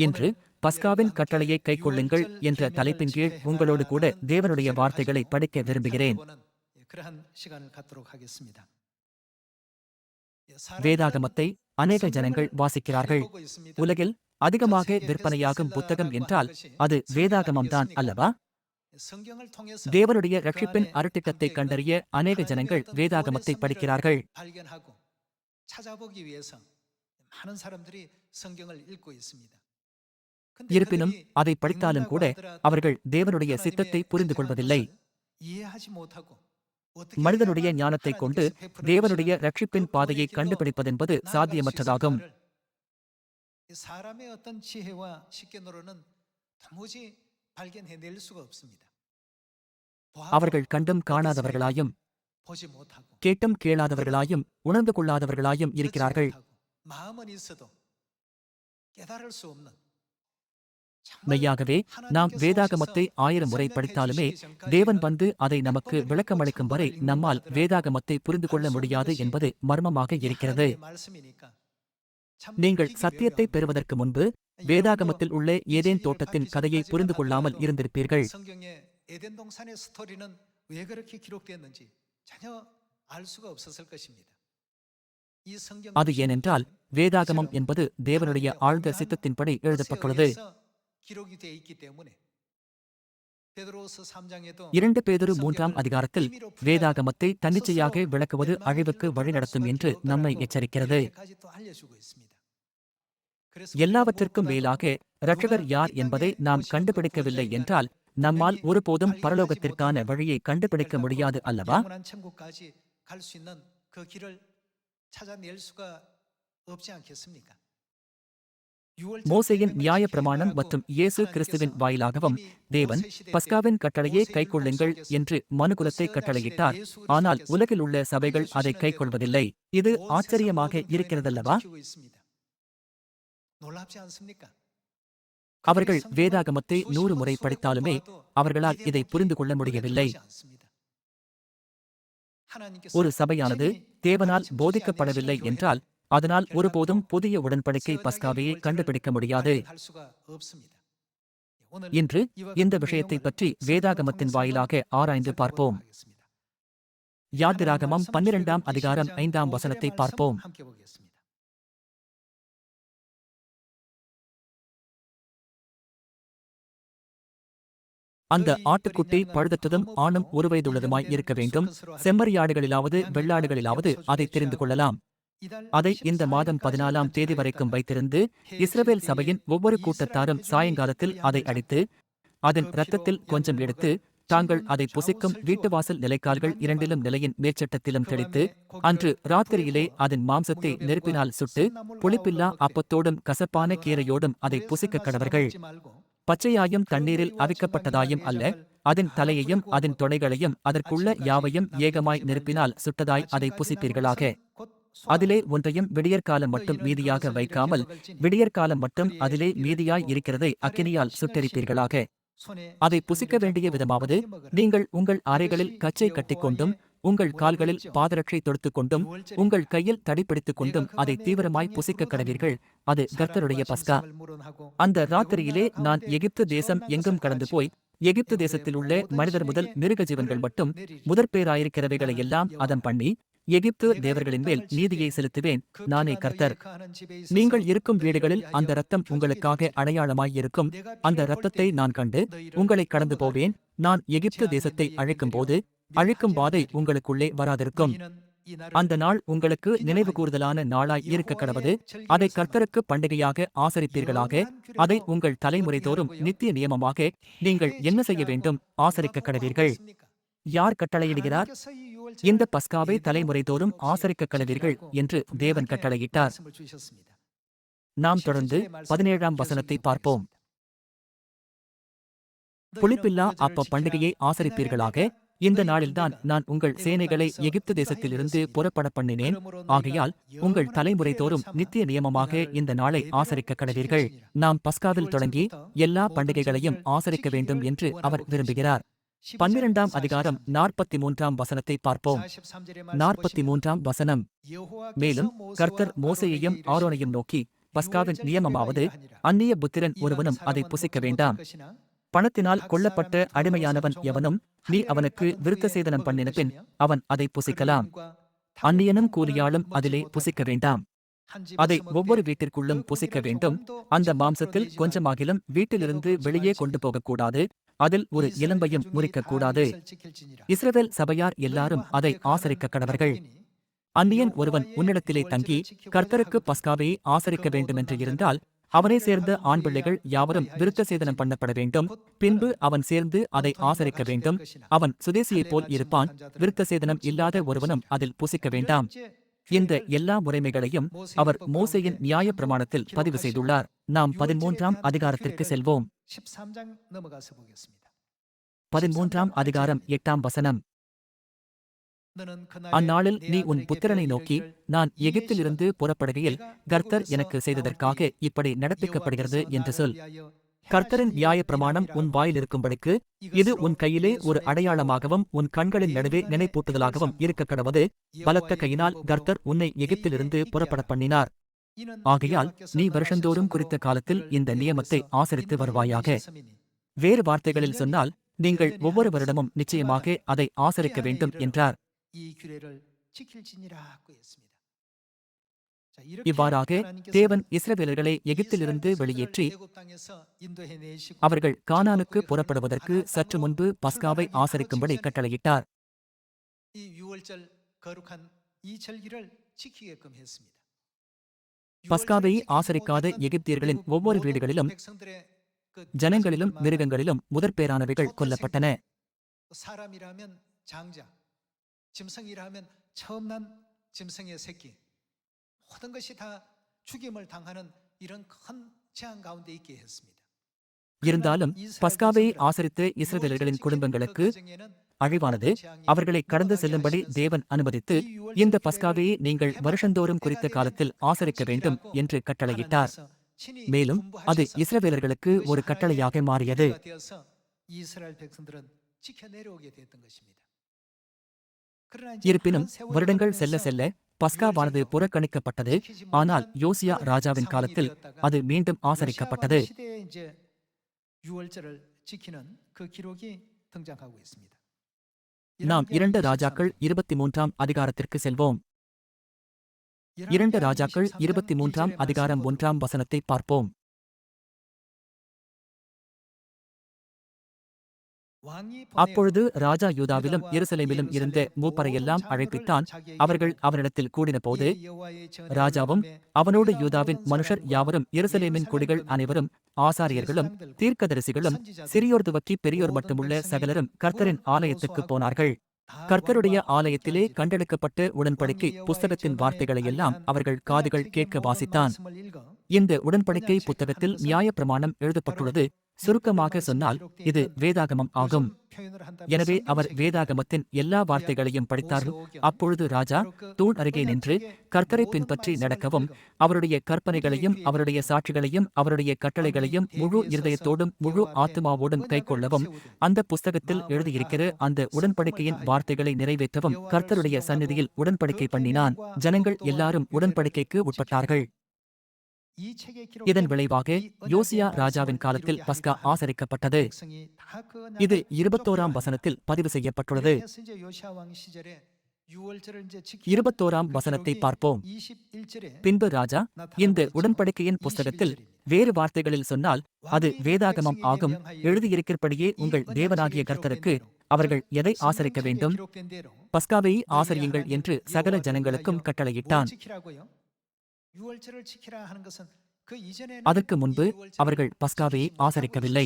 இன்று பஸ்காவின் கட்டளையை கைக்கொள்ளுங்கள் என்ற தலைப்பின் கீழ் உங்களோடு கூட தேவனுடைய வார்த்தைகளை படிக்க விரும்புகிறேன். வேதாகமத்தை அநேக ஜனங்கள் வாசிக்கிறார்கள். உலகில் அதிகமாக விற்பனையாகும் புத்தகம் என்றால் அது வேதாகமம்தான் அல்லவா? தேவனுடைய ரட்சிப்பின் அருட்டிட்டத்தை கண்டறிய அநேக ஜனங்கள் வேதாகமத்தை படிக்கிறார்கள். இருப்பினும் அதை படித்தாலும் கூட அவர்கள் தேவனுடைய சித்தத்தை புரிந்து கொள்வதில்லை. மனிதனுடைய ஞானத்தைக் கொண்டு தேவனுடைய ரட்சிப்பின் பாதையை கண்டுபிடிப்பதென்பது சாத்தியமற்றதாகும். அவர்கள் கண்டும் காணாதவர்களாயும் கேட்டும் கேளாதவர்களாயும் உணர்ந்து கொள்ளாதவர்களாயும் இருக்கிறார்கள். மெய்யாகவே நாம் வேதாகமத்தை 1000 முறை படித்தாலுமே தேவன் வந்து அதை நமக்கு விளக்கமளிக்கும் வரை நம்மால் வேதாகமத்தை புரிந்து கொள்ள முடியாது என்பது மர்மமாக இருக்கிறது. நீங்கள் சத்தியத்தை பெறுவதற்கு முன்பு வேதாகமத்தில் உள்ள ஏதேன் தோட்டத்தின் கதையை புரிந்து கொள்ளாமல் இருந்திருப்பீர்கள். அது ஏனென்றால் வேதாகமம் என்பது தேவனுடைய ஆழ்ந்த சித்தத்தின்படி எழுதப்பட்டுள்ளது. 2 பேதுரு 3ஆம் அதிகாரத்தில் வேதாகமத்தை தன்னிச்சையாக விளக்குவது அழிவுக்கு வழிநடத்தும் என்று நம்மை எச்சரிக்கிறது. எல்லாவற்றிற்கும் மேலாக இரட்சகர் யார் என்பதை நாம் கண்டுபிடிக்கவில்லை என்றால் நம்மால் ஒருபோதும் பரலோகத்திற்கான வழியை கண்டுபிடிக்க முடியாது அல்லவா? மோசேயின் நியாய பிரமாணம் மற்றும் இயேசு கிறிஸ்துவின் வாயிலாகவும் தேவன் பஸ்காவின் கட்டளையை கைக்கொள்ளுங்கள் என்று மனுகுலத்தை கட்டளையிட்டார். ஆனால் உலகில் உள்ள சபைகள் அதை கைக்கொள்வதில்லை. இது ஆச்சரியமாக இருக்கிறதல்லவா? அவர்கள் வேதாகமத்தை 100 முறை படித்தாலுமே அவர்களால் இதை புரிந்து கொள்ள முடியவில்லை. ஒரு சபையானது தேவனால் போதிக்கப்படவில்லை என்றால் அதனால் ஒருபோதும் புதிய உடன்படிக்கை பஸ்காவையை கண்டுபிடிக்க முடியாது. இன்று இந்த விஷயத்தை பற்றி வேதாகமத்தின் வாயிலாக ஆராய்ந்து பார்ப்போம். யாத்திராகமம் 12ஆம் அதிகாரம் 5ஆம் வசனத்தை பார்ப்போம். அந்த ஆட்டுக்குட்டி பழுதற்றதும் ஆணும் 1 வயதுள்ளதுமாய் இருக்க வேண்டும். செம்மறியாடுகளிலாவது வெள்ளாடுகளிலாவது அதை தெரிந்து கொள்ளலாம். அதை இந்த மாதம் 14ஆம் தேதி வரைக்கும் வைத்திருந்து இஸ்ரவேல் சபையின் ஒவ்வொரு கூட்டத்தாரும் சாயங்காலத்தில் அதை அடித்து அதன் இரத்தத்தில் கொஞ்சம் எடுத்து தாங்கள் அதை புசிக்கும் வீட்டுவாசல் நிலைக்கால்கள் 2லும் நிலையின் மேற்சட்டத்திலும் தெளித்து அன்று ராத்திரியிலே அதன் மாம்சத்தை நெருப்பினால் சுட்டு புளிப்பில்லா அப்பத்தோடும் கசப்பான கீரையோடும் அதை புசிக்க கடவர்கள். பச்சையாயும் தண்ணீரில் அவிக்கப்பட்டதாயும் அல்ல, அதன் தலையையும் அதன் தொடைகளையும் அதற்குள்ள யாவையும் ஏகமாய் நெருப்பினால் சுட்டதாய் அதை புசிப்பீர்களாக. அதிலே ஒன்றையும் விடியற்காலம் மட்டும் மீதியாக வைக்காமல் விடியற்காலம் மட்டும் அதிலே மீதியாய் இருக்கிறதை அக்கினியால் சுட்டெரிப்பீர்களாக. அதை புசிக்க வேண்டிய விதமாவது நீங்கள் உங்கள் அறைகளில் கச்சை கட்டிக்கொண்டும் உங்கள் கால்களில் பாதரட்சை தொடுத்துக் கொண்டும் உங்கள் கையில் தடிப்பிடித்துக் கொண்டும் அதை தீவிரமாய் புசிக்க கடவீர்கள். அது கர்த்தருடைய பஸ்கா. அந்த ராத்திரியிலே நான் எகிப்து தேசம் எங்கும் கடந்து போய் எகிப்து தேசத்தில் உள்ள மனிதர் முதல் மிருக ஜீவன்கள் மட்டும் முதற்பேராயிருக்கிறவைகளை எல்லாம் அதம் பண்ணி எகிப்து தேவர்களின் மேல் நீதியை செலுத்துவேன். நானே கர்த்தர். நீங்கள் இருக்கும் வீடுகளில் அந்த இரத்தம் உங்களுக்காக அடையாளமாயிருக்கும். அந்த இரத்தத்தை நான் கண்டு உங்களை கடந்து போவேன். நான் எகிப்து தேசத்தை அழிக்கும் வாதை உங்களுக்குள்ளே வராதிருக்கும். அந்த நாள் உங்களுக்கு நினைவு கூறுதலான நாளாய் இருக்க கடவது. அதை கர்த்தருக்கு பண்டிகையாக ஆசரிப்பீர்களாக. அதை உங்கள் தலைமுறை தோறும் நித்திய நியமமாக நீங்கள் என்ன செய்ய வேண்டும்? ஆசரிக்க கடவீர்கள். யார் கட்டளையிடுகிறார்? இந்த பஸ்காவை தலைமுறை தோறும் ஆசரிக்க கடவீர்கள் என்று தேவன் கட்டளையிட்டார். நாம் தொடர்ந்து 17ஆம் வசனத்தை பார்ப்போம். புளிப்பில்லா அப்ப பண்டிகையை ஆசரிப்பீர்களாக. இந்த நாளில்தான் நான் உங்கள் சேனைகளை எகிப்து தேசத்திலிருந்து புறப்பட பண்ணினேன். ஆகையால் உங்கள் தலைமுறை தோறும் நித்திய நியமமாக இந்த நாளை ஆசரிக்க கடவீர்கள். நாம் பஸ்காவில் தொடங்கி எல்லா பண்டிகைகளையும் ஆசரிக்க வேண்டும் என்று அவர் விரும்புகிறார். 12ஆம் அதிகாரம் 43ஆம் வசனத்தை பார்ப்போம். 43ஆம் வசனம். மேலும் கர்த்தர் மோசேயையும் ஆரோனையும் நோக்கி, பஸ்காவின் நியமமாவது அந்நிய புத்திரன் ஒருவனும் அதை புசிக்க வேண்டாம். பணத்தினால் கொல்லப்பட்ட அடிமையானவன் எவனும் நீ அவனுக்கு விருத்தசேதனம் பண்ணின பின் அவன் அதை புசிக்கலாம். அந்நியனும் கூலியாளும் அதிலே புசிக்க வேண்டாம். அதை ஒவ்வொரு வீட்டிற்குள்ளும் புசிக்க வேண்டும். அந்த மாம்சத்தில் கொஞ்சமாகிலும் வீட்டிலிருந்து வெளியே கொண்டு போகக்கூடாது. அதில் ஒரு எலும்பையும் முறிக்கக்கூடாது. இஸ்ரவேல் சபையார் எல்லாரும் அதை ஆசரிக்க கடவர்கள். அந்நியன் ஒருவன் உன்னிடத்திலே தங்கி கர்த்தருக்கு பஸ்காவை ஆசரிக்க வேண்டுமென்று இருந்தால் அவனை சேர்ந்த ஆண் பிள்ளைகள் யாவரும் விருத்தசேதனம் பண்ணப்பட வேண்டும். பின்பு அவன் சேர்ந்து அதை ஆசரிக்க வேண்டும். அவன் சுதேசியைப் போல் இருப்பான். விருத்தசேதனம் இல்லாத ஒருவனும் அதில் புசிக்க வேண்டாம். இந்த எல்லா முறைமைகளையும் அவர் மோசேயின் நியாயப் பிரமாணத்தில் பதிவு செய்துள்ளார். நாம் 13ஆம் அதிகாரத்திற்கு செல்வோம். 13ஆம் அதிகாரம் 8ஆம் வசனம். அந்நாளில் நீ உன் புத்திரனை நோக்கி, நான் எகிப்திலிருந்து புறப்படுகையில் கர்த்தர் எனக்கு செய்ததற்காக இப்படி நடப்பிக்கப்படுகிறது என்று சொல். கர்த்தரின் நியாயப் பிரமாணம் உன் வாயிலிருக்கும்படிக்கு இது உன் கையிலே ஒரு அடையாளமாகவும் உன் கண்களின் நடுவே நினைப்பூட்டுதலாகவும் இருக்கக் கடவது. பலத்த கையினால் கர்த்தர் உன்னை எகிப்திலிருந்து புறப்படப் பண்ணினார். ஆகையால் நீ வருஷந்தோறும் குறித்த காலத்தில் இந்த நியமத்தை ஆசரித்து வருவாயாக. வேறு வார்த்தைகளில் சொன்னால், நீங்கள் ஒவ்வொரு வருடமும் நிச்சயமாக அதை ஆசரிக்க வேண்டும் என்றார். இவ்வாறாக தேவன் இஸ்ரவேலர்களை எகிப்திலிருந்து வெளியேற்றி அவர்கள் கானானுக்கு புறப்படுவதற்கு சற்று முன்பு பஸ்காவை ஆசரிக்கும்படி கட்டளையிட்டார். பஸ்காவை ஆசரிக்காத எகிப்தியர்களின் ஒவ்வொரு வீடுகளிலும் ஜனங்களிலும் மிருகங்களிலும் முதற்பேறானவைகள் கொல்லப்பட்டன. இருந்தாலும் பஸ்காவை ஆசரித்த இஸ்ரவேலர்களின் குடும்பங்களுக்கு அழிவானது அவர்களை கடந்து செல்லும்படி தேவன் அனுமதித்து, இந்த பஸ்காவையை நீங்கள் வருஷந்தோறும் குறித்த காலத்தில் ஆசரிக்க வேண்டும் என்று கட்டளையிட்டார். மேலும் அது இஸ்ரவேலர்களுக்கு ஒரு கட்டளையாக மாறியது. இருப்பினும் வருடங்கள் செல்ல செல்ல பஸ்காவானது புறக்கணிக்கப்பட்டது. ஆனால் யோசியா ராஜாவின் காலத்தில் அது மீண்டும் ஆசரிக்கப்பட்டது. நாம் 2 ராஜாக்கள் 23ஆம் அதிகாரத்திற்கு செல்வோம். 2 ராஜாக்கள் 23ஆம் அதிகாரம் 1ஆம் வசனத்தை பார்ப்போம். அப்பொழுது ராஜா யூதாவிலும் எருசலேமிலும் இருந்த மூப்பரையெல்லாம் அழைப்பித்தான். அவர்கள் அவனிடத்தில் கூடினபோது ராஜாவும் அவனோடு யூதாவின் மனுஷர் யாவரும் எருசலேமின் குடிகள் அனைவரும் ஆசாரியர்களும் தீர்க்கதரிசிகளும் சிறியோர் துவக்கி பெரியோர் மட்டுமுள்ள சகலரும் கர்த்தரின் ஆலயத்துக்குப் போனார்கள். கர்த்தருடைய ஆலயத்திலே கண்டெடுக்கப்பட்ட உடன்படிக்கை புஸ்தகத்தின் வார்த்தைகளையெல்லாம் அவர்கள் காதுகள் கேட்க வாசித்தான். இந்த உடன்படிக்கை புத்தகத்தில் நியாயப்பிரமாணம் எழுதப்பட்டுள்ளது. சுருக்கமாக சொன்னால் இது வேதாகமம் ஆகும். எனவே அவர் வேதாகமத்தின் எல்லா வார்த்தைகளையும் படித்தார்கள். அப்பொழுது ராஜா தூண் அருகே நின்று கர்த்தரை பின்பற்றி நடக்கவும், அவருடைய கற்பனைகளையும் அவருடைய சாட்சிகளையும் அவருடைய கட்டளைகளையும் முழு இருதயத்தோடும் முழு ஆத்துமாவோடும் கைக்கொள்ளவும், அந்த புஸ்தகத்தில் எழுதியிருக்கிற அந்த உடன்படிக்கையின் வார்த்தைகளை நிறைவேற்றவும் கர்த்தருடைய சந்நிதியில் உடன்படிக்கை பண்ணினான். ஜனங்கள் எல்லாரும் உடன்படிக்கைக்கு உட்பட்டார்கள். இதன் விளைவாக யோசியா ராஜாவின் காலத்தில் பஸ்கா ஆசரிக்கப்பட்டது. இது 21ஆம் வசனத்தில் பதிவு செய்யப்பட்டுள்ளது. 21ஆம் வசனத்தை பார்ப்போம். பின்பு ராஜா இந்த உடன்படிக்கையின் புஸ்தகத்தில் வேறு வார்த்தைகளில் சொன்னால் அது வேதாகமம் ஆகும். எழுதியிருக்கிறபடியே உங்கள் தேவனாகிய கர்த்தருக்கு அவர்கள் எதை ஆசரிக்க வேண்டும், பஸ்காவை ஆசரியுங்கள் என்று சகல ஜனங்களுக்கும் கட்டளையிட்டான். அதற்கு முன்பு அவர்கள் பஸ்காவை ஆசரிக்கவில்லை.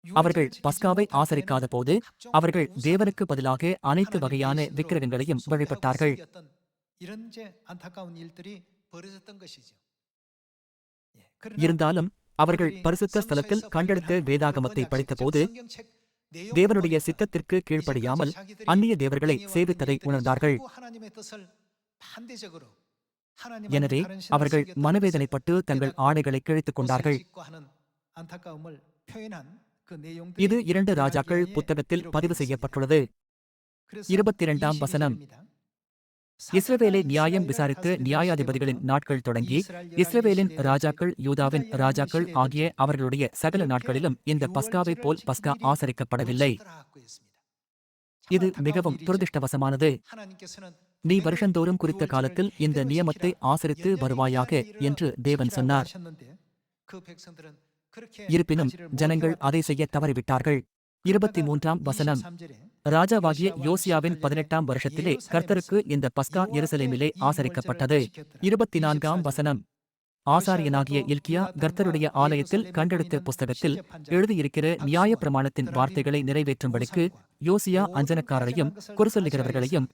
அவர்கள் பஸ்காவை ஆசரிக்காத போது அவர்கள் தேவனுக்கு பதிலாக அனைத்து வகையான விக்கிரகங்களையும் வழிபட்டார்கள். இருந்தாலும் அவர்கள் பரிசுத்த ஸ்தலத்தில் கண்டெடுத்த வேதாகமத்தை படித்தபோது தேவனுடைய சித்தத்திற்கு கீழ்ப்படியாமல் அந்நிய தேவர்களை சேவித்ததை உணர்ந்தார்கள். எனவே அவர்கள் மனவேதனைப்பட்டு தங்கள் ஆடைகளை கிழித்துக் கொண்டார்கள். இது 2 ராஜாக்கள் புத்தகத்தில் பதிவு செய்யப்பட்டுள்ளது. 22ஆம் வசனம். இஸ்ரவேலை நியாயம் விசாரித்த நியாயாதிபதிகளின் நாட்கள் தொடங்கி இஸ்ரவேலின் ராஜாக்கள் யூதாவின் ராஜாக்கள் ஆகிய அவர்களுடைய சகல நாட்களிலும் இந்த பஸ்காவைப் போல் பஸ்கா ஆசரிக்கப்படவில்லை. இது மிகவும் துரதிர்ஷ்டவசமானது. நீ வருஷந்தோறும் குறித்த காலத்தில் இந்த நியமத்தை ஆசரித்து வருவாயாக என்று தேவன் சொன்னார். இருப்பினும் ஜனங்கள் அதை செய்ய தவறிவிட்டார்கள். 23ஆம் வசனம். ராஜாவாகிய யோசியாவின் 18ஆம் வருஷத்திலே கர்த்தருக்கு இந்த பஸ்கா எருசலேமிலே ஆசரிக்கப்பட்டது. 24ஆம் வசனம். ஆசாரியனாகிய இல்க்கியா கர்த்தருடைய ஆலயத்தில் கண்டெடுத்த புஸ்தகத்தில் எழுதியிருக்கிற நியாயப்பிரமாணத்தின் வார்த்தைகளை நிறைவேற்றும்படிக்கு யோசியா அஞ்சனக்காரரையும் குறிசொல்லுகிறவர்களையும்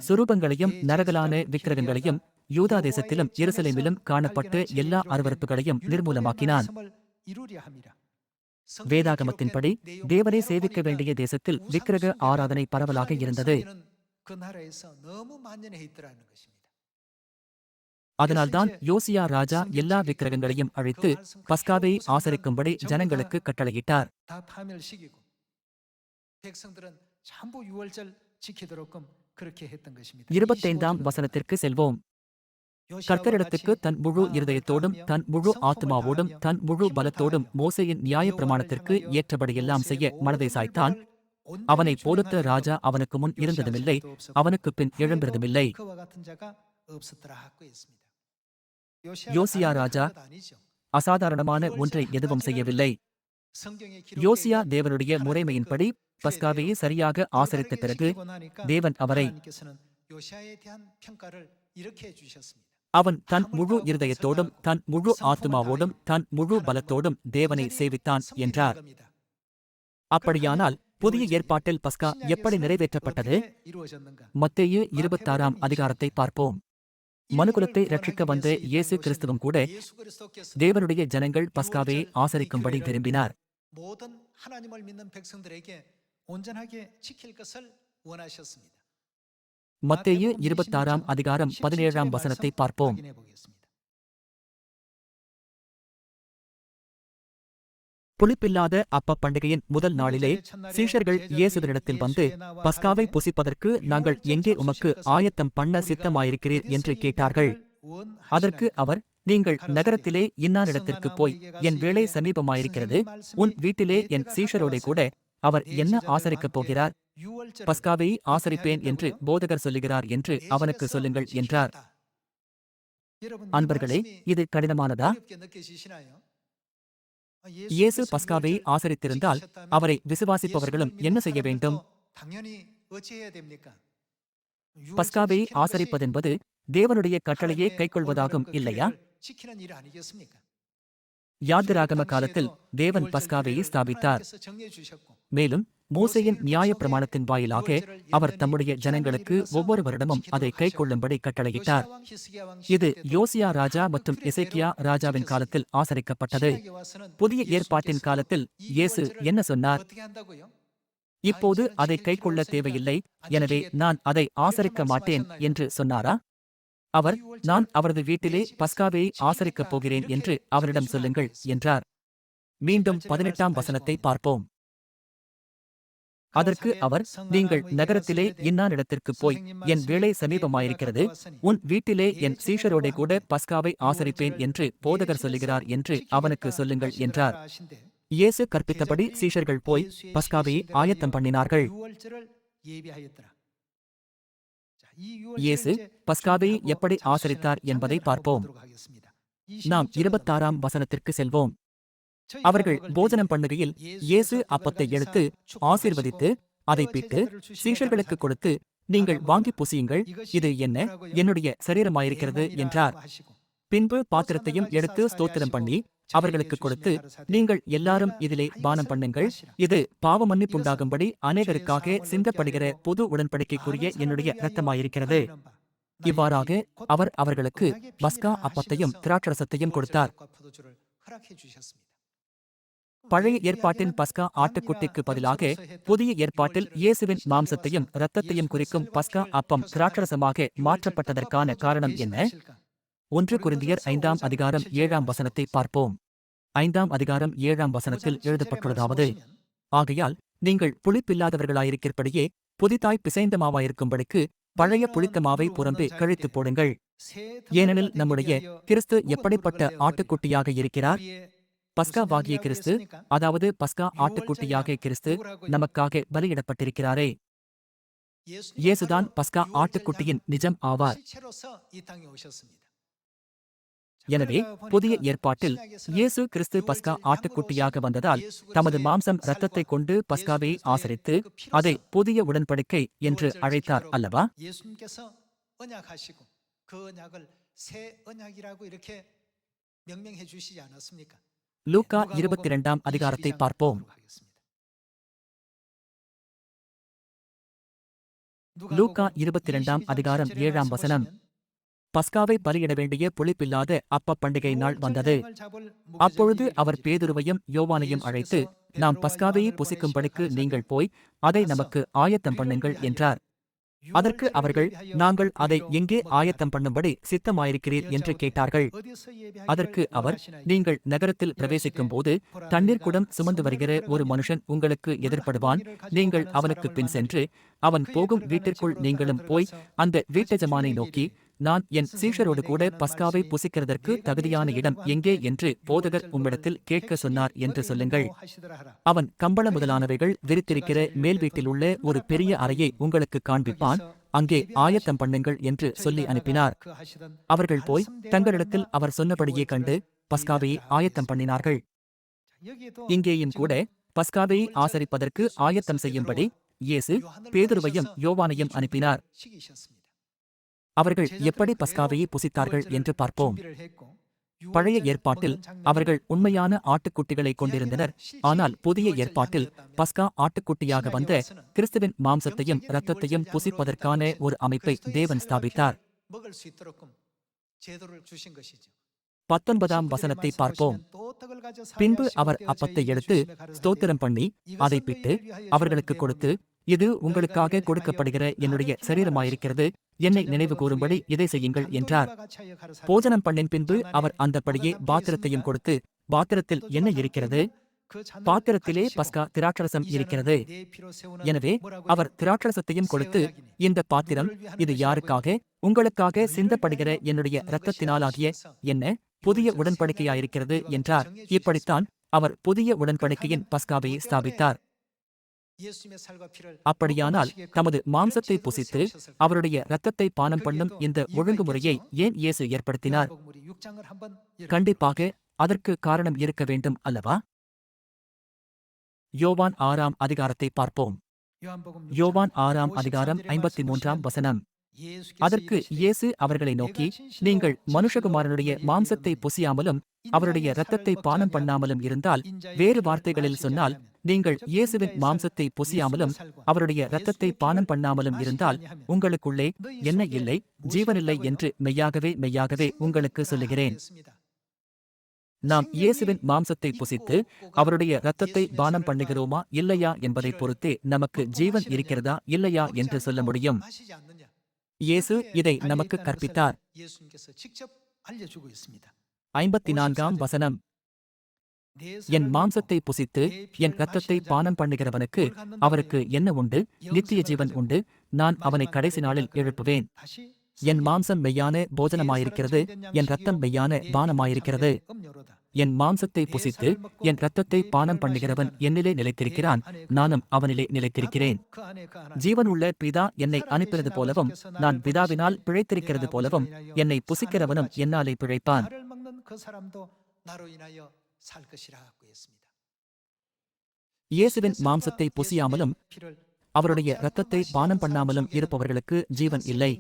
சுரூபங்களையும் நரகலான விக்கிரகங்களையும் யூதா தேசத்திலும் எருசலேமிலும் காணப்பட்ட எல்லா அருவருப்புகளையும் நிர்மூலமாக்கினான். வேதாகமத்தின்படி தேவனை சேவிக்க வேண்டிய தேசத்தில் விக்கிரக ஆராதனை பரவலாக இருந்தது. அதனால்தான் யோசியா ராஜா எல்லா விக்கிரகங்களையும் அழித்து பஸ்காவை ஆசரிக்கும்படி ஜனங்களுக்கு கட்டளையிட்டார். 25ஆம் வசனத்திற்கு செல்வோம். கர்த்தரிடத்துக்கு தன் முழு இருதயத்தோடும் தன் முழு ஆத்துமாவோடும் தன் முழு பலத்தோடும் மோசேயின் நியாயப்பிரமாணத்திற்கு ஏற்றபடியெல்லாம் செய்ய மனதை சாய்த்தான். அவனை போலுத்த ராஜா அவனுக்கு முன் இருந்ததுமில்லை, அவனுக்கு பின் எழும்பிறதுமில்லை. யோசியா ராஜா அசாதாரணமான ஒன்றை எதுவும் செய்யவில்லை. யோசியா தேவனுடைய முறைமையின்படி பஸ்காவையை சரியாக ஆசரித்த பிறகு தேவன் அவரை அவன் தன் முழு இருதயத்தோடும் தன் முழு ஆத்துமாவோடும் தன் முழு பலத்தோடும் தேவனை சேவித்தான் என்றார். அப்படியானால் புதிய ஏற்பாட்டில் பஸ்கா எப்படி நிறைவேற்றப்பட்டது? மத்தேயு 26ஆம் அதிகாரத்தை பார்ப்போம். மனுக்குலத்தை ரட்சிக்க வந்த இயேசு கிறிஸ்துவும் கூட தேவனுடைய ஜனங்கள் பஸ்காவை ஆசரிக்கும்படி விரும்பினார். மத்தேயு 26ஆம் அதிகாரம் 17ஆம் வசனத்தை பார்ப்போம். புளிப்பில்லாத அப்பப் பண்டிகையின் முதல் நாளிலே சீஷர்கள் இயேசுவினிடத்தில் வந்து, பஸ்காவை புசிப்பதற்கு நாங்கள் எங்கே உமக்கு ஆயத்தம் பண்ண சித்தமாயிருக்கிறீர் என்று கேட்டார்கள். அதற்கு அவர், நீங்கள் நகரத்திலே இன்னாரிடத்திற்கு போய், என் வேளை சமீபமாயிருக்கிறது, உன் வீட்டிலே என் சீஷரோடே கூட அவர் என்ன ஆசரிக்கப் போகிறார்? பஸ்காவை ஆசரிப்பேன் என்று போதகர் சொல்லுகிறார் என்று அவனுக்கு சொல்லுங்கள் என்றார். அன்பர்களே, இது கடினமானதா? இயேசு பஸ்காவை ஆசரித்திருந்தால் அவரை விசுவாசிப்பவர்களும் என்ன செய்ய வேண்டும்? பஸ்காவை ஆசரிப்பதென்பது தேவனுடைய கட்டளையை கைக்கொள்வதாகும், இல்லையா? யாத்திராகம காலத்தில் தேவன் பஸ்காவையை ஸ்தாபித்தார். மேலும் மோசேயின் நியாயப்பிரமாணத்தின் வாயிலாக அவர் தம்முடைய ஜனங்களுக்கு ஒவ்வொரு வருடமும் அதை கைக்கொள்ளும்படி கட்டளையிட்டார். இது யோசியா ராஜா மற்றும் எசேக்கியா ராஜாவின் காலத்தில் ஆசரிக்கப்பட்டது. புதிய ஏற்பாட்டின் காலத்தில் இயேசு என்ன சொன்னார்? இப்போது அதை கைக்கொள்ள தேவையில்லை, எனவே நான் அதை ஆசரிக்க மாட்டேன் என்று சொன்னாரா? அவர், நான் அவரது வீட்டிலே பஸ்காவை ஆசரிக்கப் போகிறேன் என்று அவரிடம் சொல்லுங்கள் என்றார். மீண்டும் 18ஆம் வசனத்தை பார்ப்போம். அதற்கு அவர், நீங்கள் நகரத்திலே இன்னாரிடத்திற்கு போய், என் வேளை சமீபமாயிருக்கிறது, உன் வீட்டிலே என் சீஷரோடே கூட பஸ்காவை ஆசரிப்பேன் என்று போதகர் சொல்லுகிறார் என்று அவனுக்கு சொல்லுங்கள் என்றார். இயேசு கற்பித்தபடி சீஷர்கள் போய் பஸ்காவை ஆயத்தம் பண்ணினார்கள். இயேசு பஸ்காவை எப்படி ஆசரித்தார் என்பதை பார்ப்போம். நாம் 26ஆம் வசனத்திற்கு செல்வோம். அவர்கள் போஜனம் பண்ணுகையில் இயேசு அப்பத்தை எடுத்து ஆசீர்வதித்து அதை பிட்டு சீஷர்களுக்கு கொடுத்து, நீங்கள் வாங்கி புசியுங்கள், இது என்ன, என்னுடைய சரீரமாயிருக்கிறது என்றார். பின்பு பாத்திரத்தையும் எடுத்து ஸ்தோத்திரம் பண்ணி அவர்களுக்கு கொடுத்து, நீங்கள் எல்லாரும் இதிலே பானம் பண்ணுங்கள், இது பாவ மன்னிப்புண்டாகும்படி அநேகருக்காக சிந்தப்படுகிற பொது உடன்படிக்கைக்குரிய என்னுடைய இரத்தமாயிருக்கிறது. இவ்வாறாக அவர் அவர்களுக்கு பஸ்கா அப்பத்தையும் திராட்சரசத்தையும் கொடுத்தார். பழைய ஏற்பாட்டின் பஸ்கா ஆட்டுக்குட்டிக்கு பதிலாக புதிய ஏற்பாட்டில் இயேசுவின் மாம்சத்தையும் இரத்தத்தையும் குறிக்கும் பஸ்கா அப்பம் திராட்சரசமாக மாற்றப்பட்டதற்கான காரணம் என்ன? 1 கொரிந்தியர் 5ஆம் அதிகாரம் 7ஆம் வசனத்தை பார்ப்போம். 5ஆம் அதிகாரம் 7ஆம் வசனத்தில் எழுதப்பட்டுள்ளதாவது, ஆகையால் நீங்கள் புளிப்பில்லாதவர்களாயிருக்கிறபடியே புதிதாய் பிசைந்த மாவாயிருக்கும்படிக்கு பழைய புளித்த மாவை புறம்பே கழித்துப் போடுங்கள். ஏனெனில் நம்முடைய கிறிஸ்து எப்படிப்பட்ட ஆட்டுக்குட்டியாக இருக்கிறார்? பஸ்காவாகிய கிறிஸ்து, அதாவது பஸ்கா ஆட்டுக்குட்டியாக கிறிஸ்து நமக்காக பலியிடப்பட்டிருக்கிறாரே. இயேசுதான் பஸ்கா ஆட்டுக்குட்டியின் நிஜம் ஆவார். எனவே புதிய ஏற்பாட்டில் இயேசு கிறிஸ்து பஸ்கா ஆட்டுக்குட்டியாக வந்ததால் தமது மாம்சம் இரத்தத்தைக் கொண்டு பஸ்காவை ஆசரித்து அதை புதிய உடன்படிக்கை என்று அழைத்தார் அல்லவா? லூக்கா 22ஆம் அதிகாரத்தை பார்ப்போம். லூக்கா 22ஆம் அதிகாரம் 7ஆம் வசனம். பஸ்காவை பலியிட வேண்டிய புளிப்பில்லாத அப்பப் பண்டிகை நாள் வந்தது. அப்பொழுது அவர் பேதுருவையும் யோவானையும் அழைத்து, நாம் பஸ்காவையை புசிக்கும்படிக்கு நீங்கள் போய் அதை நமக்கு ஆயத்தம் பண்ணுங்கள் என்றார். அதற்கு அவர்கள், நாங்கள் அதை எங்கே ஆயத்தம் பண்ணும்படி சித்தமாயிருக்கிறீர் என்று கேட்டார்கள். அதற்கு அவர், நீங்கள் நகரத்தில் பிரவேசிக்கும்போது தண்ணீர் குடம் சுமந்து வருகிற ஒரு மனுஷன் உங்களுக்கு எதிர்ப்படுவான். நீங்கள் அவனுக்கு பின் சென்று அவன் போகும் வீட்டிற்குள் நீங்களும் போய் அந்த வீட்டெஜமானை நோக்கி, நான் என் சீஷரோடு கூட பஸ்காவை புசிக்கிறதற்கு தகுதியான இடம் எங்கே என்று போதகர் உம்மிடத்தில் கேட்க சொன்னார் என்று சொல்லுங்கள். அவன் கம்பள முதலானவைகள் விரித்திருக்கிற மேல் வீட்டில் உள்ள ஒரு பெரிய அறையை உங்களுக்கு காண்பிப்பான். அங்கே ஆயத்தம் பண்ணுங்கள் என்று சொல்லி அனுப்பினார். அவர்கள் போய் தங்களிடத்தில் அவர் சொன்னபடியே கண்டு பஸ்காவையை ஆயத்தம் பண்ணினார்கள். இங்கேயும் கூட பஸ்காவையை ஆசரிப்பதற்கு ஆயத்தம் செய்யும்படி இயேசு பேதுருவையும் யோவானையும் அனுப்பினார். அவர்கள் எப்படி பஸ்காவையை புசித்தார்கள் என்று பார்ப்போம். பழைய ஏற்பாட்டில் அவர்கள் உண்மையான ஆட்டுக்குட்டிகளை கொண்டிருந்தனர். ஆனால் புதிய ஏற்பாட்டில் பஸ்கா ஆட்டுக்குட்டியாக வந்த கிறிஸ்துவின் மாம்சத்தையும் இரத்தத்தையும் புசிப்பதற்கான ஒரு அமைப்பை தேவன் ஸ்தாபித்தார். 19ஆம் வசனத்தை பார்ப்போம். பின்பு அவர் அப்பத்தை எடுத்து ஸ்தோத்திரம் பண்ணி அதை பிட்டு அவர்களுக்கு கொடுத்து, இது உங்களுக்காக கொடுக்கப்படுகிற என்னுடைய சரீரமாயிருக்கிறது, என்னை நினைவு கூறும்படி இதை செய்யுங்கள் என்றார். போஜனம் பண்ணின் பின்பு அவர் அந்தப்படியே பாத்திரத்தையும் கொடுத்து, பாத்திரத்தில் என்ன இருக்கிறது? பாத்திரத்திலே பஸ்கா திராட்சரசம் இருக்கிறது. எனவே அவர் திராட்சரசத்தையும் கொடுத்து, இந்த பாத்திரம் இது யாருக்காக உங்களுக்காக சிந்தப்படுகிற என்னுடைய இரத்தத்தினாலாகிய என்ன புதிய உடன்படிக்கையாயிருக்கிறது என்றார். இப்படித்தான் அவர் புதிய உடன்படிக்கையின் பஸ்காவையை ஸ்தாபித்தார். அப்படியானால் தமது மாம்சத்தை புசித்து அவருடைய இரத்தத்தை பானம் பண்ணும் இந்த ஒழுங்குமுறையை ஏன் இயேசு ஏற்படுத்தினார்? கண்டிப்பாக அதற்கு காரணம் இருக்க வேண்டும் அல்லவா? யோவான் 6ஆம் அதிகாரத்தை பார்ப்போம். யோவான் 6ஆம் அதிகாரம் 53ஆம் வசனம். அதற்கு இயேசு அவர்களை நோக்கி, நீங்கள் மனுஷகுமாரனுடைய மாம்சத்தை புசியாமலும் அவருடைய இரத்தத்தை பானம் பண்ணாமலும் இருந்தால், வேறு வார்த்தைகளில் சொன்னால், நீங்கள் இயேசுவின் மாம்சத்தை புசியாமலும் அவருடைய இரத்தத்தை பானம் பண்ணாமலும் இருந்தால் உங்களுக்குள்ளே என்ன இல்லை, ஜீவனில்லை என்று மெய்யாகவே மெய்யாகவே உங்களுக்கு சொல்லுகிறேன். நாம் இயேசுவின் மாம்சத்தை புசித்து அவருடைய இரத்தத்தை பானம் பண்ணுகிறோமா இல்லையா என்பதை பொறுத்தே நமக்கு ஜீவன் இருக்கிறதா இல்லையா என்று சொல்ல முடியும். இயேசு இதை நமக்கு கற்பித்தார். 54ஆம் வசனம். என் மாம்சத்தை புசித்து என் இரத்தத்தை பானம் பண்ணுகிறவனுக்கு அவருக்கு என்ன உண்டு? நித்திய ஜீவன் உண்டு. நான் அவனை கடைசி நாளில் எழுப்புவேன். என் மாம்சம் மெய்யான போஜனமாயிருக்கிறது, என் இரத்தம் மெய்யான பானமாயிருக்கிறது. என் மாம்சத்தை புசித்து என் இரத்தத்தை பானம் பண்ணுகிறவன் என்னிலே நிலைத்திருக்கிறான், நானும் அவனிலே நிலைத்திருக்கிறேன். ஜீவனுள்ள பிதா என்னை அனுப்பினது போலவும் நான் பிதாவினால் பிழைத்திருக்கிறது போலவும் என்னை புசிக்கிறவனும் என்னாலே பிழைப்பான். இயேசுவின் மாம்சத்தை புசியாமலும் அவருடைய இரத்தத்தை பானம் பண்ணாமலும் இருப்பவர்களுக்கு ஜீவன் இல்லை.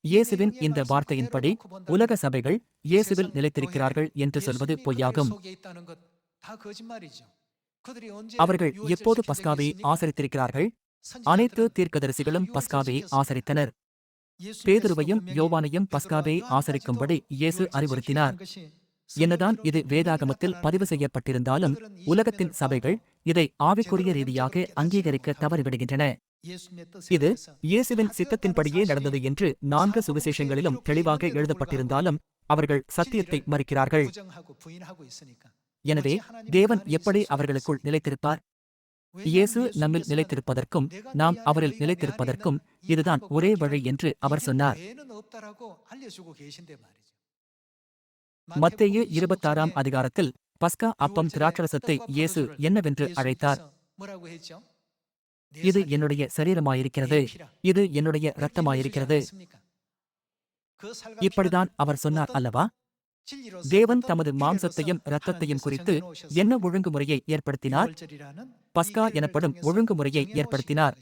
இயேசுவின் இந்த வார்த்தையின்படி உலக சபைகள் இயேசுவில் நிலைத்திருக்கிறார்கள் என்று சொல்வது பொய்யாகும். அவர்கள் எப்போது பஸ்காவை ஆசரித்திருக்கிறார்கள்? அனைத்து தீர்க்கதரிசிகளும் பஸ்காவை ஆசரித்தனர். பேதுருவையும் யோவானையும் பஸ்காவை ஆசரிக்கும்படி இயேசு அறிவுறுத்தினார். என்னதான் இது வேதாகமத்தில் பதிவு செய்யப்பட்டிருந்தாலும் உலகத்தின் சபைகள் இதை ஆவிக்குரிய ரீதியாக அங்கீகரிக்க தவறிவிடுகின்றன. இது இயேசுவின் சித்தத்தின்படியே நடந்தது என்று 4 சுவிசேஷங்களிலும் தெளிவாக எழுதப்பட்டிருந்தாலும் அவர்கள் சத்தியத்தை மறுக்கிறார்கள். எனவே தேவன் எப்படி அவர்களுக்குள் நிலைத்திருப்பார்? இயேசு நம்மில் நிலைத்திருப்பதற்கும் நாம் அவரில் நிலைத்திருப்பதற்கும் இதுதான் ஒரே வழி என்று அவர் சொன்னார். மத்தேயு 26ஆம் அதிகாரத்தில் பஸ்கா அப்பம் திராட்சரசத்தை இயேசு என்னவென்று அழைத்தார்? இது என்னுடைய சரீரமாயிருக்கிறது, இது என்னுடைய இரத்தமாயிருக்கிறது. இப்படிதான் அவர் சொன்னார் அல்லவா? தேவன் தமது மாம்சத்தையும் இரத்தத்தையும் குறித்து என்ன ஒழுங்குமுறையை ஏற்படுத்தினார்? பஸ்கா எனப்படும் ஒழுங்குமுறையை ஏற்படுத்தினார்.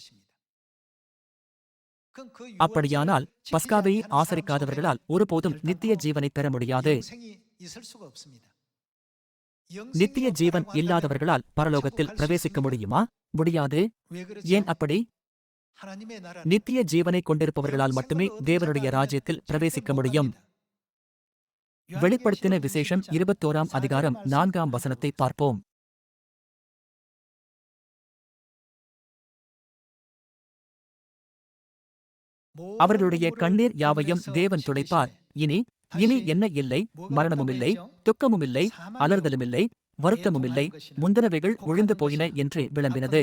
அப்படியானால் பஸ்காவை ஆசரிக்காதவர்களால் ஒருபோதும் நித்திய ஜீவனை பெற முடியாது. நித்திய ஜீவன் இல்லாதவர்களால் பரலோகத்தில் பிரவேசிக்க முடியுமா? முடியாது. ஏன் அப்படி? நித்திய ஜீவனை கொண்டிருப்பவர்களால் மட்டுமே தேவனுடைய ராஜ்யத்தில் பிரவேசிக்க முடியும். வெளிப்படுத்தின விசேஷம் 21ஆம் அதிகாரம் 4ஆம் வசனத்தை பார்ப்போம். அவர்களுடைய கண்ணீர் யாவையும் தேவன் துடைப்பார். இனி என்ன இல்லை, மரணமுமில்லை, துக்கமுமில்லை, அலறுதலுமில்லை, வருத்தமுமில்லை, முந்தினவைகள் ஒழிந்து போயின என்று விளம்பினது.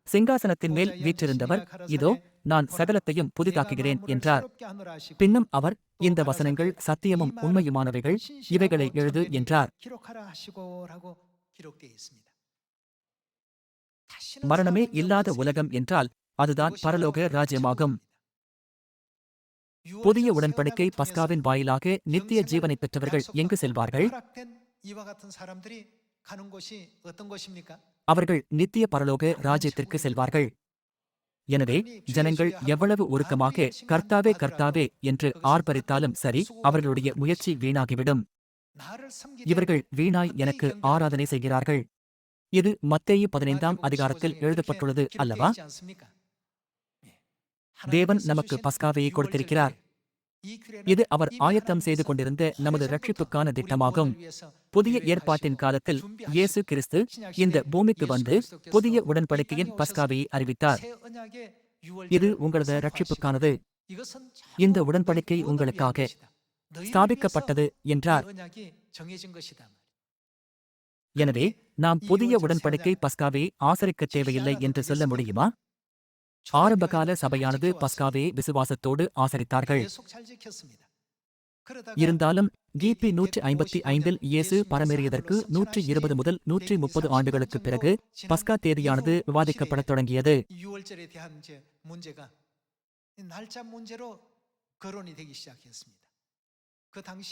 சிங்காசனத்தின் மேல் வீற்றிருந்தவர், இதோ நான் சகலத்தையும் புதிதாக்குகிறேன் என்றார். பின்னும் அவர், இந்த வசனங்கள் சத்தியமும் உண்மையுமானவைகள், இவைகளை எழுது என்றார். மரணமே இல்லாத உலகம் என்றால் அதுதான் பரலோக ராஜ்யமாகும். புதிய உடன்படிக்கை பஸ்காவின் வாயிலாக நித்திய ஜீவனை பெற்றவர்கள் எங்கு செல்வார்கள்? அவர்கள் நித்திய பரலோக ராஜ்யத்திற்கு செல்வார்கள். எனவே ஜனங்கள் எவ்வளவு உருக்கமாக கர்த்தாவே கர்த்தாவே என்று ஆர்ப்பரித்தாலும் சரி, அவர்களுடைய முயற்சி வீணாகிவிடும். இவர்கள் வீணாய் எனக்கு ஆராதனை செய்கிறார்கள். இது மத்தேயு 15ஆம் அதிகாரத்தில் எழுதப்பட்டுள்ளது அல்லவா? தேவன் நமக்கு பஸ்காவையை கொடுத்திருக்கிறார். இது அவர் ஆயத்தம் செய்து கொண்டிருந்த நமது ரட்சிப்புக்கான திட்டமாகும். புதிய ஏற்பாட்டின் காலத்தில் இயேசு கிறிஸ்து இந்த பூமிக்கு வந்து புதிய உடன்படிக்கையின் பஸ்காவையை அறிவித்தார். இது உங்களது ரட்சிப்புக்கானது. இந்த உடன்படிக்கை உங்களுக்காக ஸ்தாபிக்கப்பட்டது என்றார். எனவே நாம் புதிய உடன்படிக்கை பஸ்காவை ஆசரிக்க தேவையில்லை என்று சொல்ல முடியுமா? ஆரம்பகால சபையானது பஸ்காவையை விசுவாசத்தோடு ஆசரித்தார்கள். இருந்தாலும் கிபி 155இல் இயேசு பரமேறியதற்கு 120 முதல் 130 ஆண்டுகளுக்குப் பிறகு பஸ்கா தேதியானது விவாதிக்கப்படத் தொடங்கியது.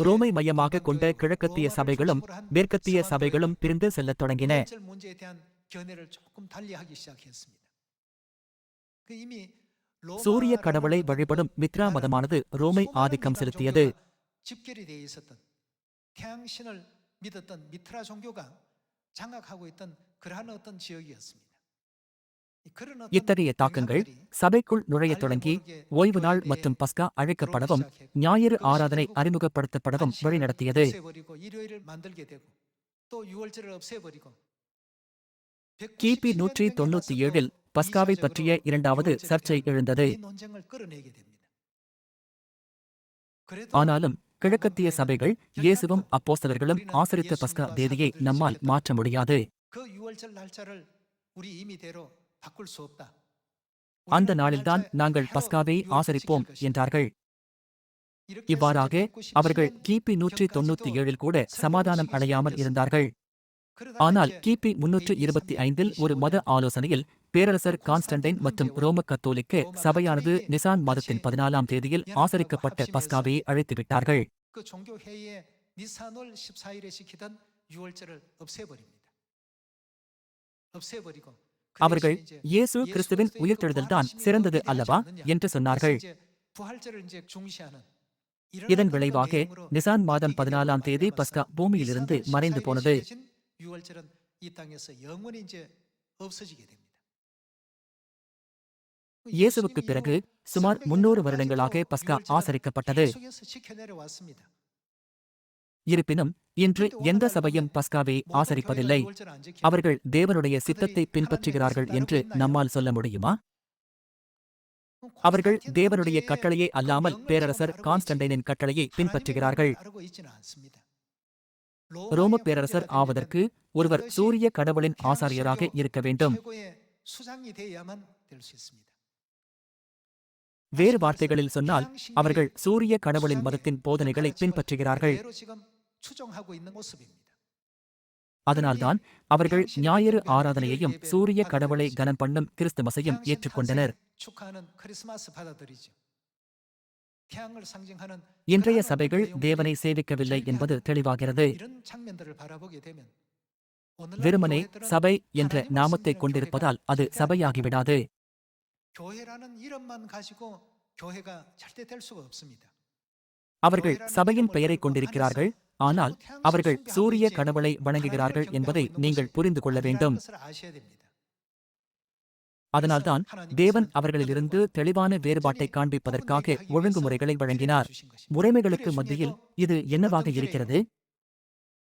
ரோமை மையமாக கொண்ட கிழக்கத்திய சபைகளும் மேற்கத்திய சபைகளும் பிரிந்து செல்லத் தொடங்கின. சூரிய கடவுளை வழிபடும் மித்ரா மதமானது ரோமை ஆதிக்கம் செலுத்தியது. இத்தகைய தாக்கங்கள் சபைக்குள் நுழையத் தொடங்கி ஓய்வு நாள் மற்றும் பஸ்கா அழைக்கப்படவும் ஞாயிறு ஆராதனை அறிமுகப்படுத்தப்படவும் வழிநடத்தியது. கிபி 197இல் பஸ்காவை பற்றிய இரண்டாவது சர்ச்சை எழுந்தது. ஆனாலும் கிழக்கத்திய சபைகள் இயேசுவும் அப்போஸ்தலர்களும் ஆசரித்த பஸ்கா தேதியை நம்மால் மாற்ற முடியாது. அந்த நாளில்தான் நாங்கள் பஸ்காவை ஆசரிப்போம் என்றார்கள். இவ்வாறாக அவர்கள் கிபி 197இல் கூட சமாதானம் அடையாமல் இருந்தார்கள். ஆனால் கிபி 325இல் ஒரு மத ஆலோசனையில் பேரரசர் கான்ஸ்டன்டைன் மற்றும் ரோம கத்தோலிக்க சபையானது நிசான் மாதத்தின் 14ஆம் தேதியில் ஆசரிக்கப்பட்ட பஸ்காவை அழைத்துவிட்டார்கள். அவர்கள் இயேசு கிறிஸ்துவின் உயிர்த்தெழுதல்தான் சிறந்தது அல்லவா என்று சொன்னார்கள். இதன் விளைவாக நிசான் மாதம் 14ஆம் தேதி பஸ்கா பூமியிலிருந்து மறைந்து போனது. இயேசுவுக்கு பிறகு சுமார் 300 வருடங்களாக பஸ்கா ஆசரிக்கப்பட்டது. இருப்பினும் இன்று எந்த சபையும் பஸ்காவை ஆசரிப்பதில்லை. அவர்கள் தேவனுடைய சித்தத்தை பின்பற்றுகிறார்கள் என்று நம்மால் சொல்ல முடியுமா? அவர்கள் தேவனுடைய கட்டளையை அல்லாமல் பேரரசர் கான்ஸ்டன்டைனின் கட்டளையை பின்பற்றுகிறார்கள். ரோம பேரரசர் ஆவதற்கு ஒருவர் சூரிய கடவுளின் ஆசாரியராக இருக்க வேண்டும். வேறு வார்த்தைகளில் சொன்னால் அவர்கள் சூரிய கடவுளின் மதத்தின் போதனைகளை பின்பற்றுகிறார்கள். அதனால்தான் அவர்கள் ஞாயிறு ஆராதனையையும் சூரிய கடவுளை கனம் பண்ணும் கிறிஸ்துமஸையும் ஏற்றுக்கொண்டனர். இன்றைய சபைகள் தேவனை சேவிக்கவில்லை என்பது தெளிவாகிறது. வெறுமனே சபை என்ற நாமத்தை கொண்டிருப்பதால் அது சபையாகிவிடாது. அவர்கள் சபையின் பெயரை கொண்டிருக்கிறார்கள், ஆனால் அவர்கள் சூரிய கடவுளை வணங்குகிறார்கள் என்பதை நீங்கள் புரிந்து கொள்ள வேண்டும். அதனால்தான் தேவன் அவர்களிலிருந்து தெளிவான வேறுபாட்டை காண்பிப்பதற்காக ஒழுங்குமுறைகளை வழங்கினார். முறைமைகளுக்கு மத்தியில் இது என்னவாக இருக்கிறது?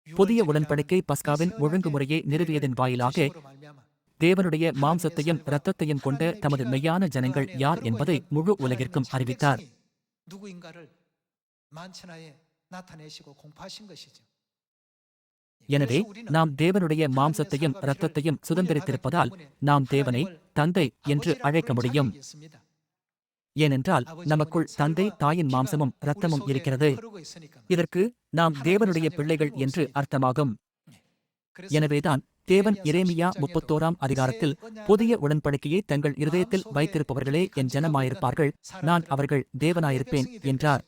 புதிய உடன்படிக்கை பஸ்காவின் ஒழுங்குமுறையை நிறுவியதன் வாயிலாக தேவனுடைய மாம்சத்தையும் இரத்தத்தையும் கொண்ட தமது மெய்யான ஜனங்கள் யார் என்பதை முழு உலகிற்கும் அறிவித்தார். எனவே நாம் தேவனுடைய மாம்சத்தையும் இரத்தத்தையும் சுதந்திரித்திருப்பதால் நாம் தேவனை தந்தை என்று அழைக்க முடியும். ஏனென்றால் நமக்குள் தந்தை தாயின் மாம்சமும் இரத்தமும் இருக்கிறது. இதற்கு நாம் தேவனுடைய பிள்ளைகள் என்று அர்த்தமாகும். எனவேதான் தேவன் எரேமியா 31ஆம் அதிகாரத்தில் புதிய உடன்படிக்கையை தங்கள் இருதயத்தில் வைத்திருப்பவர்களே என் ஜனமாயிருப்பார்கள், நான் அவர்கள் தேவனாயிருப்பேன் என்றார்.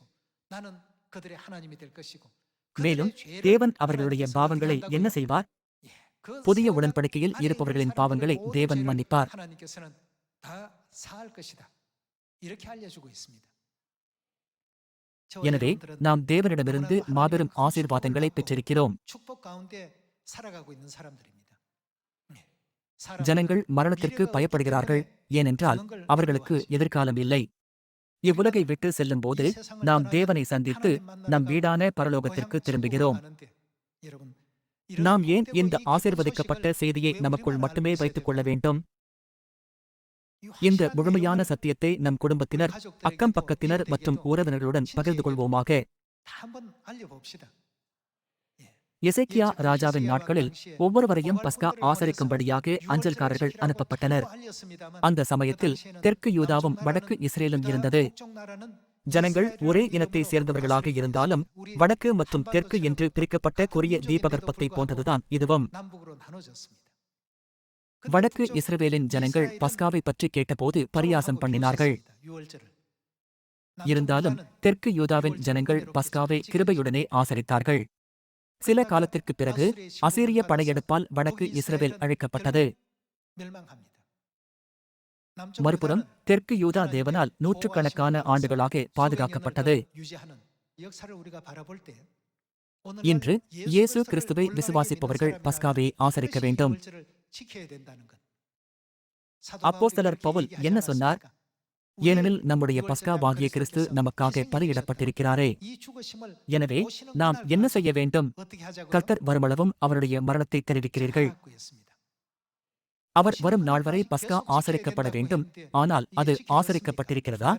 மேலும் தேவன் அவர்களுடைய பாவங்களை என்ன செய்வார்? புதிய உடன்படிக்கையில் இருப்பவர்களின் பாவங்களை தேவன் மன்னிப்பார். எனவே நாம் தேவனிடமிருந்து மாபெரும் ஆசீர்வாதங்களை பெற்றிருக்கிறோம். ஜனங்கள் மரணத்திற்கு பயப்படுகிறார்கள், ஏனென்றால் அவர்களுக்கு எதிர்காலம் இல்லை. இவ்வுலகை விட்டு செல்லும் போது நாம் தேவனை சந்தித்து நம் வீடான பரலோகத்திற்கு திரும்புகிறோம். நாம் ஏன் இந்த ஆசீர்வதிக்கப்பட்ட செய்தியை நமக்குள் மட்டுமே வைத்துக் கொள்ள வேண்டும்? இந்த முழுமையான சத்தியத்தை நம் குடும்பத்தினர், அக்கம் பக்கத்தினர் மற்றும் உறவினர்களுடன் பகிர்ந்து கொள்வோமாக. எசேக்கியா ராஜாவின் நாட்களில் ஒவ்வொருவரையும் பஸ்கா ஆசரிக்கும்படியாக அஞ்சல்காரர்கள் அனுப்பப்பட்டனர். அந்த சமயத்தில் தெற்கு யூதாவும் வடக்கு இஸ்ரேலும் இருந்தது. ஜனங்கள் ஒரே இனத்தை சேர்ந்தவர்களாக இருந்தாலும் வடக்கு மற்றும் தெற்கு என்று பிரிக்கப்பட்ட கொரிய தீபகற்பத்தை போன்றதுதான் இதுவும். வடக்கு இஸ்ரவேலின் ஜனங்கள் பஸ்காவை பற்றி கேட்டபோது பரியாசம் பண்ணினார்கள். இருந்தாலும் தெற்கு யூதாவின் ஜனங்கள் பஸ்காவை கிருபையுடனே ஆசரித்தார்கள். சில காலத்திற்குப் பிறகு அசீரிய படையெடுப்பால் வடக்கு இஸ்ரவேல் அழிக்கப்பட்டது. மறுபுறம் தெற்கு யூதா தேவனால் நூற்றுக்கணக்கான ஆண்டுகளாக பாதுகாக்கப்பட்டது. இன்று இயேசு கிறிஸ்துவை விசுவாசிப்பவர்கள் பஸ்காவை ஆசரிக்க வேண்டும். அப்போஸ்தலர் பவுல் என்ன சொன்னார்? ஏனெனில் நம்முடைய பஸ்காவாகிய கிறிஸ்து நமக்காக பலியிடப்பட்டிருக்கிறாரே. எனவே நாம் என்ன செய்ய வேண்டும்? கர்த்தர் வருமளவும் அவருடைய மரணத்தை தெரிவிக்கிறீர்கள். அவர் வரும் நாள் வரை பஸ்கா ஆசரிக்கப்பட வேண்டும். ஆனால் அது ஆசரிக்கப்பட்டிருக்கிறதா?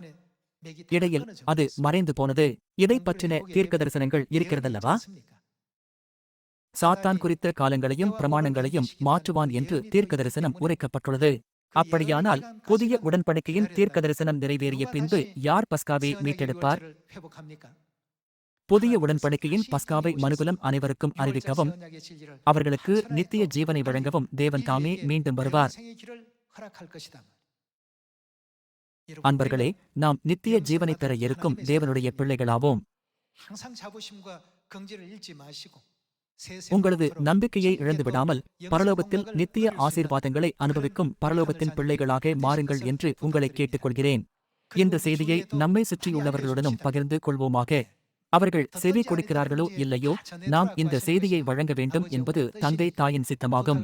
இடையில் அது மறைந்து போனது. இதை பற்றின தீர்க்க தரிசனங்கள் இருக்கிறதல்லவா? சாத்தான் குறித்த காலங்களையும் பிரமாணங்களையும் மாற்றுவான் என்று தீர்க்க தரிசனம் உரைக்கப்பட்டுள்ளது. அப்படியானால் புதிய உடன்படிக்கையின் தீர்க்க தரிசனம் நிறைவேறிய பின்பு யார் பஸ்காவை மீட்டெடுப்பார்? புதிய உடன்படிக்கையின் பஸ்காவை மனுகுலம் அனைவருக்கும் அறிவிக்கவும் அவர்களுக்கு நித்திய ஜீவனை வழங்கவும் தேவன் தாமே மீண்டும் வருவார். அன்பர்களே, நாம் நித்திய ஜீவனை பெற இருக்கும் தேவனுடைய பிள்ளைகளாவோம். உங்களது நம்பிக்கையை இழந்துவிடாமல் பரலோகத்தில் நித்திய ஆசீர்வாதங்களை அனுபவிக்கும் பரலோகத்தின் பிள்ளைகளாக மாறுங்கள் என்று உங்களை கேட்டுக்கொள்கிறேன். இந்த செய்தியை நம்மை சுற்றியுள்ளவர்களுடனும் பகிர்ந்து கொள்வோமாக. அவர்கள் செவி கொடுக்கிறார்களோ இல்லையோ, நாம் இந்த செய்தியை வழங்க வேண்டும் என்பது தந்தை தாயின் சித்தமாகும்.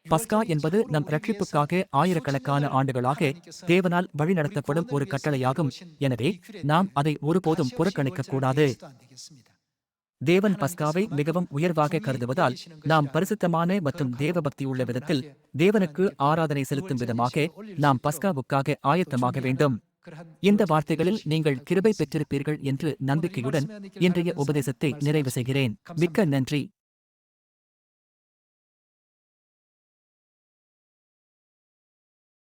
பஸ்கா என்பது நம் ரட்சிப்புக்காக ஆயிரக்கணக்கான ஆண்டுகளாக தேவனால் வழிநடத்தப்படும் ஒரு கட்டளையாகும். எனவே நாம் அதை ஒருபோதும் புறக்கணிக்கக்கூடாது. தேவன் பஸ்காவை மிகவும் உயர்வாக கருதுவதால் நாம் பரிசுத்தமான மற்றும் தேவபக்தியுள்ள விதத்தில் தேவனுக்கு ஆராதனை செலுத்தும் விதமாக நாம் பஸ்காவுக்காக ஆயத்தமாக வேண்டும். இந்த வார்த்தைகளில் நீங்கள் கிருபை பெற்றிருப்பீர்கள் என்று நம்பிக்கையுடன் இன்றைய உபதேசத்தை நிறைவு செய்கிறேன். மிக்க நன்றி.